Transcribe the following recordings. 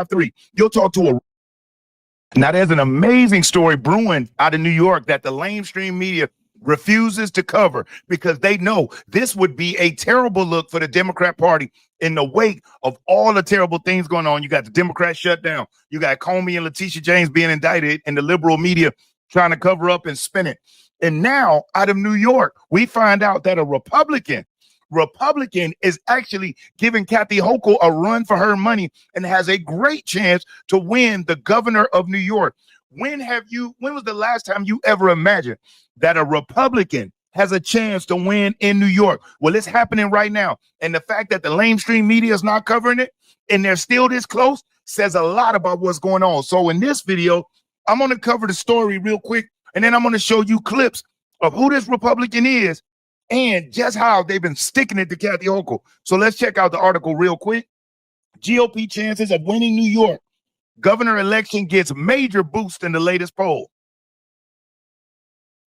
3. You'll talk to a. Now, there's an amazing story brewing out of New York that the lamestream media refuses to cover because they know this would be a terrible look for the Democrat Party in the wake of all the terrible things going on. You got the Democrats shut down. You got Comey and Letitia James being indicted, and the liberal media trying to cover up and spin it. And now, out of New York, we find out that a Republican is actually giving Cathie Hokle a run for her money and has a great chance to win the governor of New York. When was the last time you ever imagined that a Republican has a chance to win in New York? Well, it's happening right now. And the fact that the lamestream media is not covering it and they're still this close says a lot about what's going on. So in this video, I'm going to cover the story real quick, and then I'm going to show you clips of who this Republican is and just how they've been sticking it to Cathie Hokle. So let's check out the article real quick. GOP chances of winning New York governor election gets major boost in the latest poll.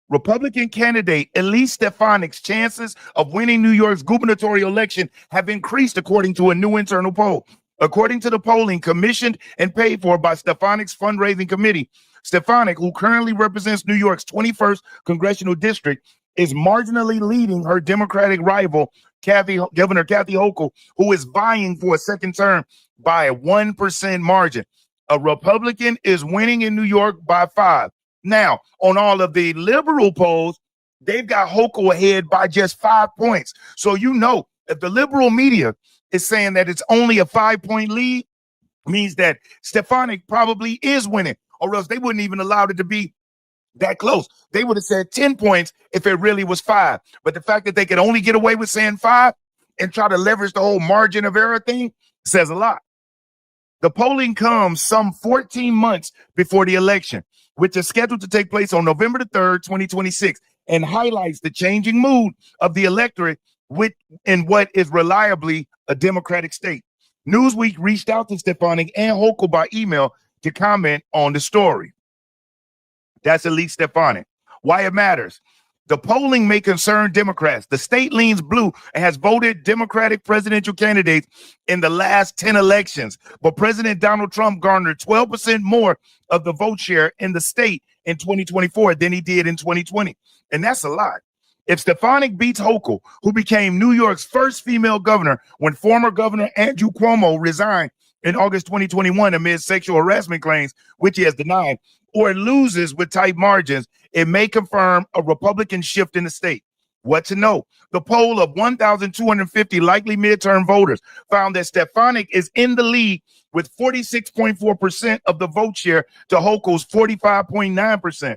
Republican candidate Elise Stefanik's chances of winning New York's gubernatorial election have increased according to a new internal poll. According to the polling commissioned and paid for by Stefanik's fundraising committee, Stefanik, who currently represents New York's 21st congressional district, is marginally leading her Democratic rival, Governor Cathie Hokle, who is vying for a second term by a 1% margin. A Republican is winning in New York by 5. Now, on all of the liberal polls, they've got Hokle ahead by just 5 points. So, you know, if the liberal media is saying that it's only a 5-point lead, means that Stefanik probably is winning, or else they wouldn't even allow it to be that close. They would have said 10 points if it really was 5. But the fact that they could only get away with saying 5 and try to leverage the whole margin of error thing says a lot. The polling comes some 14 months before the election, which is scheduled to take place on November the 3rd, 2026, and highlights the changing mood of the electorate in what is reliably a Democratic state. Newsweek reached out to Stefanik and Hokle by email to comment on the story. That's Elise Stefanik. Why it matters. The polling may concern Democrats. The state leans blue and has voted Democratic presidential candidates in the last 10 elections. But President Donald Trump garnered 12% more of the vote share in the state in 2024 than he did in 2020. And that's a lot. If Stefanik beats Hokle, who became New York's first female governor when former Governor Andrew Cuomo resigned in August 2021 amid sexual harassment claims, which he has denied, or loses with tight margins, it may confirm a Republican shift in the state. What to know? The poll of 1,250 likely midterm voters found that Stefanik is in the lead with 46.4% of the vote share to Hokle's 45.9%.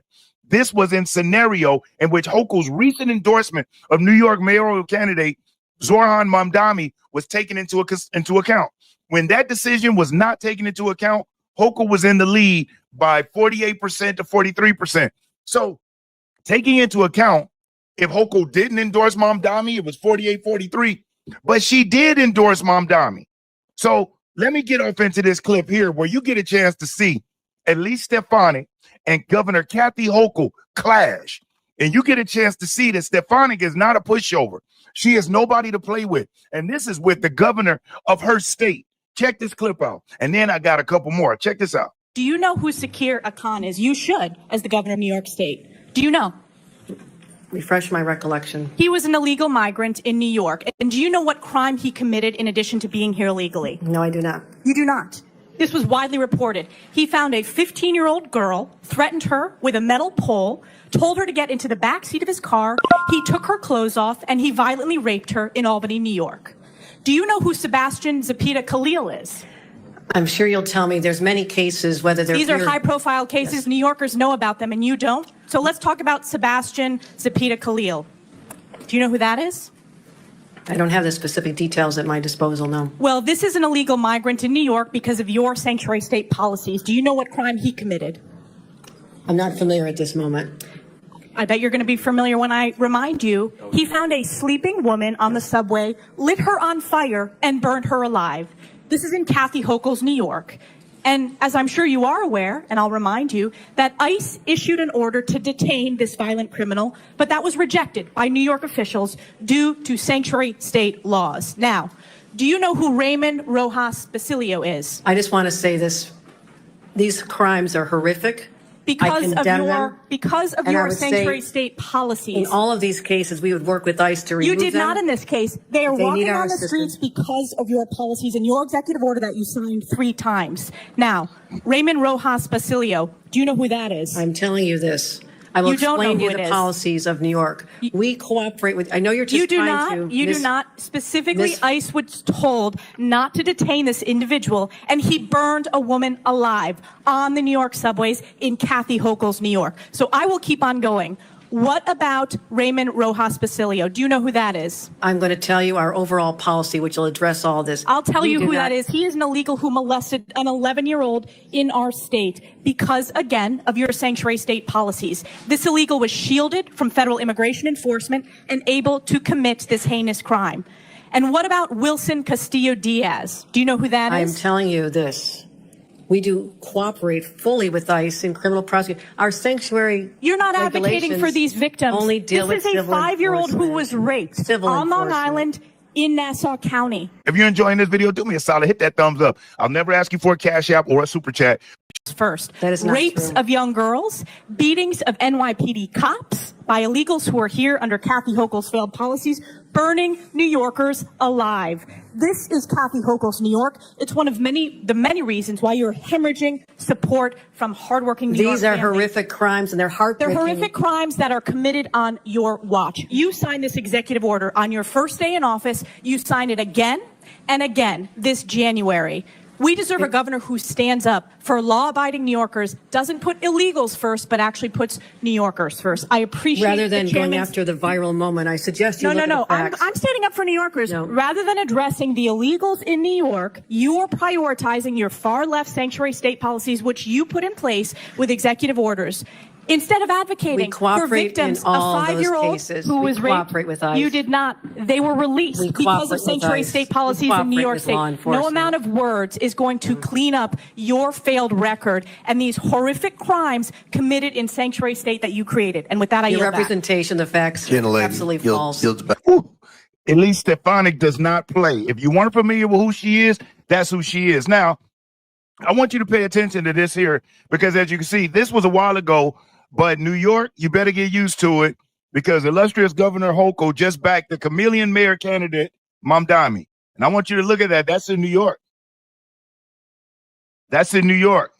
This was in scenario in which Hokle's recent endorsement of New York mayoral candidate Zohran Mamdani was taken into account. When that decision was not taken into account, Hokle was in the lead by 48% to 43%. So taking into account, if Hokle didn't endorse Mamdani, it was 48-43, but she did endorse Mamdani. So let me get off into this clip here where you get a chance to see Elise Stefanik and Governor Cathie Hokle clash. And you get a chance to see that Stefanik is not a pushover. She is nobody to play with. And this is with the governor of her state. Check this clip out. And then I got a couple more. Check this out. Do you know who Sakir Khan is? You should, as the governor of New York State. Do you know? Refresh my recollection. He was an illegal migrant in New York. And do you know what crime he committed in addition to being here illegally? No, I do not. You do not. This was widely reported. He found a 15-year-old girl, threatened her with a metal pole, told her to get into the back seat of his car. He took her clothes off, and he violently raped her in Albany, New York. Do you know who Sebastian Zapita Khalil is? I'm sure you'll tell me there's many cases, whether they're... These are high-profile cases. Yes. New Yorkers know about them, and you don't. So let's talk about Sebastian Zapita Khalil. Do you know who that is? I don't have the specific details at my disposal, no. Well, this is an illegal migrant in New York because of your sanctuary state policies. Do you know what crime he committed? I'm not familiar at this moment. I bet you're going to be familiar when I remind you. He found a sleeping woman on the subway, lit her on fire, and burned her alive. This is in Cathie Hokle's New York. And as I'm sure you are aware, and I'll remind you, that ICE issued an order to detain this violent criminal, but that was rejected by New York officials due to sanctuary state laws. Now, Do you know who Raymond Rojas Basilio is? I just want to say this. These crimes are horrific. Because of them. And I your would say sanctuary state policies. In all of these cases, we would work with ICE to remove them. You did not in this case. They are walking on the assistance. streets because of your policies and your executive order that you signed 3 times. Now, Raymond Rojas Basilio, do you know who that is? I'm telling you this. I will You don't know explain to who you it the is. policies of New York. We cooperate with, I know you're just You do trying to. You do not. Specifically, ICE was told not to detain this individual, and he burned a woman alive on the New York subways in Cathie Hokle's New York. So I will keep on going. What about Raymond Rojas Basilio? Do you know who that is? I'm going to tell you our overall policy, which will address all this. I'll tell you who that is. He is an illegal who molested an 11-year-old in our state because, again, of your sanctuary state policies. This illegal was shielded from federal immigration enforcement and able to commit this heinous crime. And what about Wilson Castillo Diaz? Do you know who that is? I'm telling you this. We do cooperate fully with ICE in criminal prosecution. Our sanctuary You're not advocating for these victims. Only deal this with is a 5-year-old who was raped on Long Island in Nassau County. If you're enjoying this video, do me a solid, hit that thumbs up. I'll never ask you for a Cash App or a Super Chat. First, that is not rapes true. of young girls, beatings of NYPD cops by illegals who are here under Cathie Hokle's failed policies, burning New Yorkers alive. This is Cathie Hokle's New York. It's one of the many reasons why you're hemorrhaging support from hardworking New York These are families. horrific crimes, and they're heartbreaking. They're horrific crimes that are committed on your watch. You signed this executive order on your first day in office. You signed it again and again this January. We deserve a governor who stands up for law-abiding New Yorkers, doesn't put illegals first, but actually puts New Yorkers first. I appreciate Rather than the going chairman's... after the viral moment, I suggest you look at the facts. I'm standing up for New Yorkers. No. Rather than addressing the illegals in New York, you are prioritizing your far-left sanctuary state policies, which you put in place with executive orders. Instead of advocating for victims, a 5-year-old who was raped, you did not. They were released because of sanctuary state policies in New York State. No amount of words is going to clean up your failed record and these horrific crimes committed in sanctuary state that you created. And with that, I yield back. Your representation, the facts, absolutely false. Elise Stefanik does not play. If you weren't familiar with who she is, that's who she is. Now, I want you to pay attention to this here because, as you can see, this was a while ago. But New York, you better get used to it because illustrious Governor Hokle just backed the chameleon mayor candidate, Mamdani. And I want you to look at that. That's in New York. That's in New York.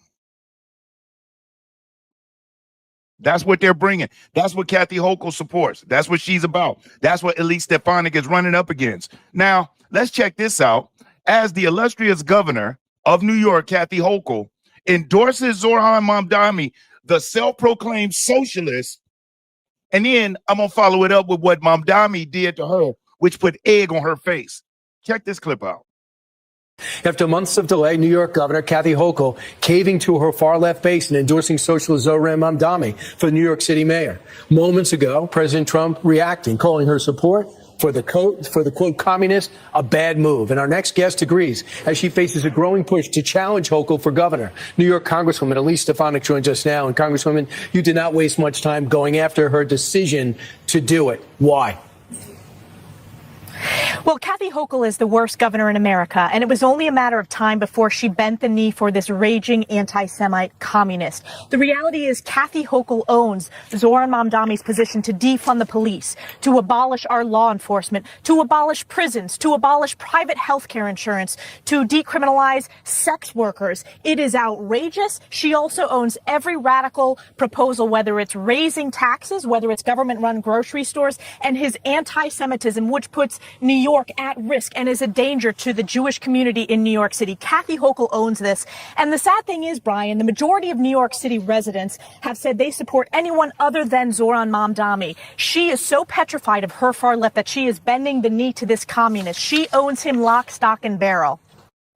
That's what they're bringing. That's what Cathie Hokle supports. That's what she's about. That's what Elise Stefanik is running up against. Now, let's check this out. As the illustrious governor of New York, Cathie Hokle, endorses Zoran Mamdani, the self-proclaimed socialist, and then I'm going to follow it up with what Mamdani did to her, which put egg on her face. Check this clip out. After months of delay, New York Governor Cathie Hokle caving to her far-left base and endorsing socialist Zoran Mamdani for the New York City mayor. Moments ago, President Trump reacting, calling her support for the quote communist a bad move. And our next guest agrees as she faces a growing push to challenge Hokle for governor. New York Congresswoman Elise Stefanik joins us now. And Congresswoman, you did not waste much time going after her decision to do it. Why? Well, Cathie Hokle is the worst governor in America, and it was only a matter of time before she bent the knee for this raging anti-Semite communist. The reality is Cathie Hokle owns Zoran Mamdani's position to defund the police, to abolish our law enforcement, to abolish prisons, to abolish private health care insurance, to decriminalize sex workers. It is outrageous. She also owns every radical proposal, whether it's raising taxes, whether it's government-run grocery stores, and his anti-Semitism, which puts New York at risk and is a danger to the Jewish community in New York City. Cathie Hokle owns this. And the sad thing is, Brian, the majority of New York City residents have said they support anyone other than Zoran Mamdani. She is so petrified of her far left that she is bending the knee to this communist. She owns him lock, stock, and barrel.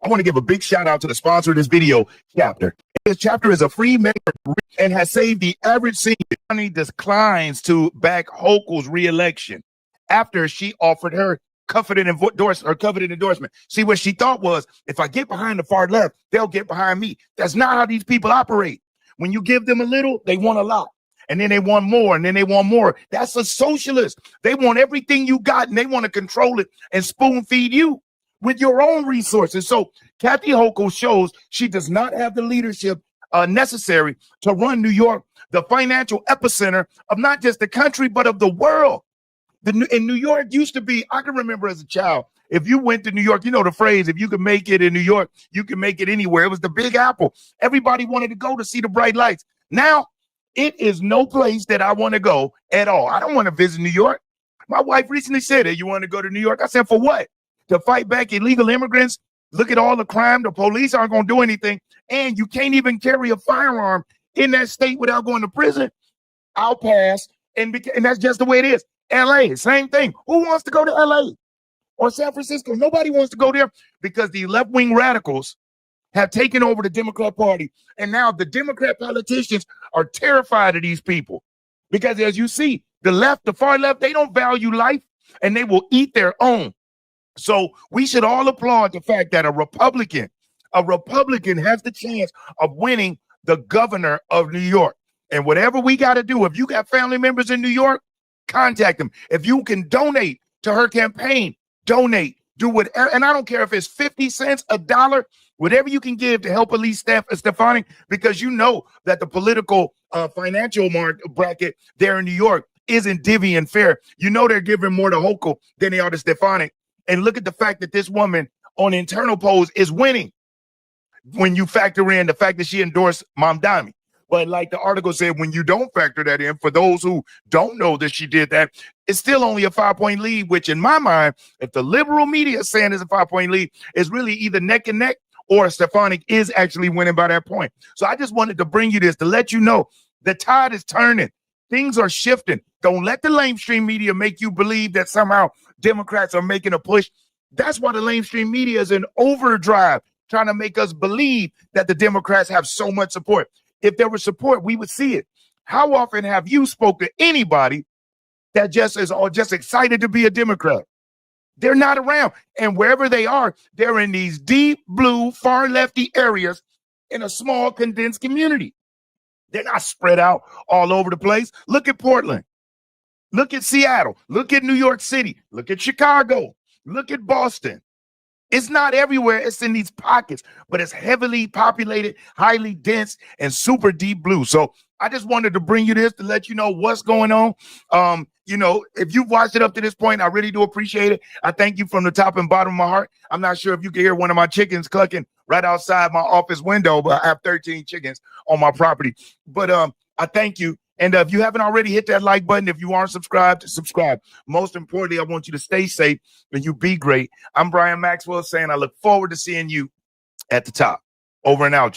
I want to give a big shout out to the sponsor of this video, Chapter. This Chapter is a free member and has saved the average senior. Money declines to back Hokle's re-election after she offered her coveted endorsement. See, what she thought was, if I get behind the far left, they'll get behind me. That's not how these people operate. When you give them a little, they want a lot. And then they want more, and then they want more. That's a socialist. They want everything you got, and they want to control it and spoon feed you. with your own resources. So Cathie Hokle shows she does not have the leadership necessary to run New York, the financial epicenter of not just the country, but of the world. In New York used to be, I can remember as a child, if you went to New York, you know the phrase, if you can make it in New York, you can make it anywhere. It was the Big Apple. Everybody wanted to go to see the bright lights. Now, it is no place that I want to go at all. I don't want to visit New York. My wife recently said, "Hey, you want to go to New York?" I said, "For what? To fight back illegal immigrants? Look at all the crime. The police aren't going to do anything. And you can't even carry a firearm in that state without going to prison. I'll pass." And that's just the way it is. LA, same thing. Who wants to go to LA or San Francisco? Nobody wants to go there because the left-wing radicals have taken over the Democrat Party. And now the Democrat politicians are terrified of these people because, as you see, the left, the far left, they don't value life and they will eat their own. So we should all applaud the fact that a Republican has the chance of winning the governor of New York. And whatever we got to do, if you got family members in New York, contact them. If you can donate to her campaign, donate, do whatever. And I don't care if it's 50 cents, $1, whatever you can give to help Elise Stefanik, because you know that the political financial bracket there in New York isn't divvy and fair. You know they're giving more to Hokle than they are to Stefanik. And look at the fact that this woman on internal polls is winning when you factor in the fact that she endorsed Mamdani. But like the article said, when you don't factor that in, for those who don't know that she did that, it's still only a 5-point lead, which in my mind, if the liberal media is saying it's a 5-point lead, is really either neck and neck or Stefanik is actually winning by that point. So I just wanted to bring you this to let you know the tide is turning. Things are shifting. Don't let the lamestream media make you believe that somehow Democrats are making a push. That's why the lamestream media is in overdrive, trying to make us believe that the Democrats have so much support. If there was support, we would see it. How often have you spoke to anybody that just is all just excited to be a Democrat? They're not around. And wherever they are, they're in these deep blue, far lefty areas in a small, condensed community. They're not spread out all over the place. Look at Portland. Look at Seattle. Look at New York City. Look at Chicago. Look at Boston. It's not everywhere. It's in these pockets, but it's heavily populated, highly dense, and super deep blue. So I just wanted to bring you this to let you know what's going on. If you've watched it up to this point, I really do appreciate it. I thank you from the top and bottom of my heart. I'm not sure if you can hear one of my chickens clucking right outside my office window, but I have 13 chickens on my property. But I thank you. And if you haven't already, hit that like button. If you aren't subscribed, subscribe. Most importantly, I want you to stay safe and you be great. I'm Brian Maxwell saying I look forward to seeing you at the top. Over and out.